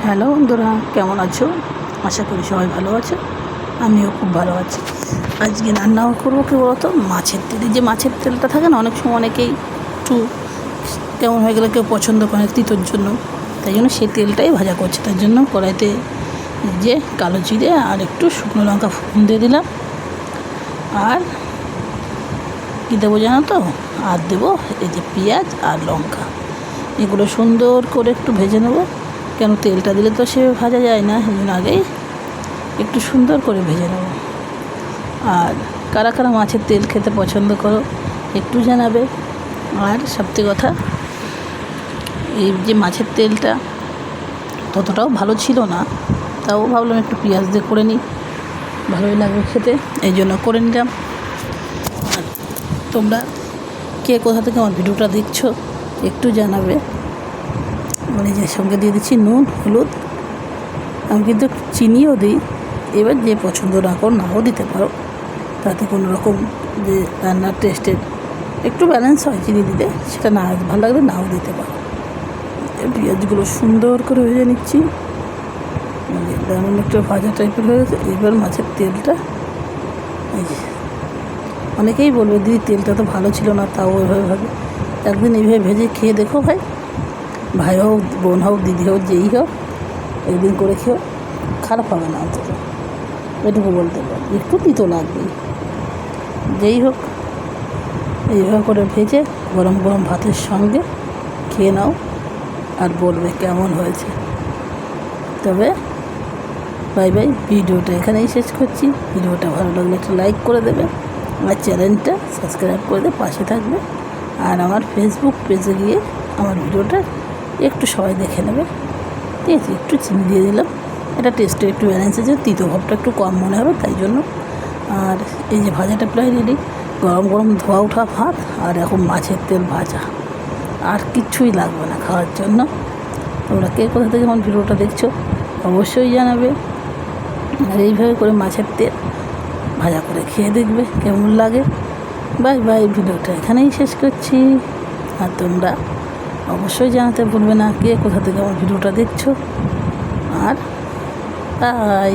Hello বন্ধুরা, কেমন আছো? আশা করি সবাই ভালো আছে। আমিও খুব ভালো আছি। আজকে রান্না করবো কী বলতো, মাছের তেল। যে মাছের তেলটা থাকে না, অনেক সময় অনেকেই একটু কেমন হয়ে গেলে কেউ পছন্দ করে তিতোর জন্য, তাই জন্য সেই তেলটাই ভাজা করছে। তার জন্য কড়াইতে যে কালো জিরে আর একটু শুকনো লঙ্কা ফোড়ন দিয়ে দিলাম। আর কী দেবো জানো তো, আর দেবো এই যে পেঁয়াজ আর লঙ্কা। এগুলো সুন্দর করে একটু ভেজে নেবো, কেন তেলটা দিলে তো সে ভাজা যায় না, এই জন্য আগেই একটু সুন্দর করে ভেজে নেব। আর কারা কারা মাছের তেল খেতে পছন্দ করো একটু জানাবে। আর সত্যি কথা, এই যে মাছের তেলটা ততটাও ভালো ছিল না, তাও ভাবলাম একটু পেঁয়াজ দিয়ে করে নিই, ভালোই লাগবে খেতে, এই জন্য করে নিলাম। আর তোমরা কে কোথা থেকে আমার ভিডিওটা দেখছো একটু জানাবে। মানে যে সঙ্গে দিয়ে দিচ্ছি নুন, হলুদ, আমি কিন্তু চিনিও দিই। এবার যে পছন্দ না করো নাও দিতে পারো, তাতে কোনো রকম যে রান্নার টেস্টের একটু ব্যালেন্স হয় চিনি দিলে, সেটা না ভালো লাগলে নাও দিতে পারো। পেঁয়াজগুলো সুন্দর করে ভেজে নিচ্ছি, যেমন একটু ভাজা টাইপের হয়ে গেছে। এবার মাছের তেলটা, এই যে অনেকেই বলবে দিদি তেলটা তো ভালো ছিল না, তাও ওইভাবে ভাবে। একদিন এইভাবে ভেজে খেয়ে দেখো ভাই, ভাই হোক, বোন হোক, দিদি হোক, যেই হোক, একদিন করে খেয়েও খারাপ হবে না। অন্তত এটুকু বলতে পারি, একটু তিতো লাগবেই। যেই হোক, এইভাবে করে ভেজে গরম গরম ভাতের সঙ্গে খেয়ে নাও, আর বলবে কেমন হয়েছে। তবে বাই বাই, ভিডিওটা এখানেই শেষ করছি। ভিডিওটা ভালো লাগলে একটা লাইক করে দেবে, আমার চ্যানেলটা সাবস্ক্রাইব করে দিয়ে পাশে থাকবে। আর আমার ফেসবুক পেজে গিয়ে আমার ভিডিওটা একটু সবাই দেখে নেবে, ঠিক আছে? একটু চিনি দিয়ে দিলাম, এটা টেস্টে একটু ব্যালেন্স আছে, তিতো ভাবটা একটু কম মনে হবে, তাই জন্য। আর এই যে ভাজাটা প্রায় রেডি, গরম গরম ধোয়া ওঠা ভাত, আর এখন মাছের তেল ভাজা, আর কিচ্ছুই লাগবে না খাওয়ার জন্য। তোমরা কে কোথা থেকে আমার ভিডিওটা দেখছো অবশ্যই জানাবে। আর এইভাবে করে মাছের তেল ভাজা করে খেয়ে দেখবে কেমন লাগে। বাই বাই, ভিডিওটা এখানেই শেষ করছি। আর তোমরা অবশ্যই জানাতে ভুলবে না কে কোথা থেকে আমার ভিডিওটা দেখছো। আর বাই।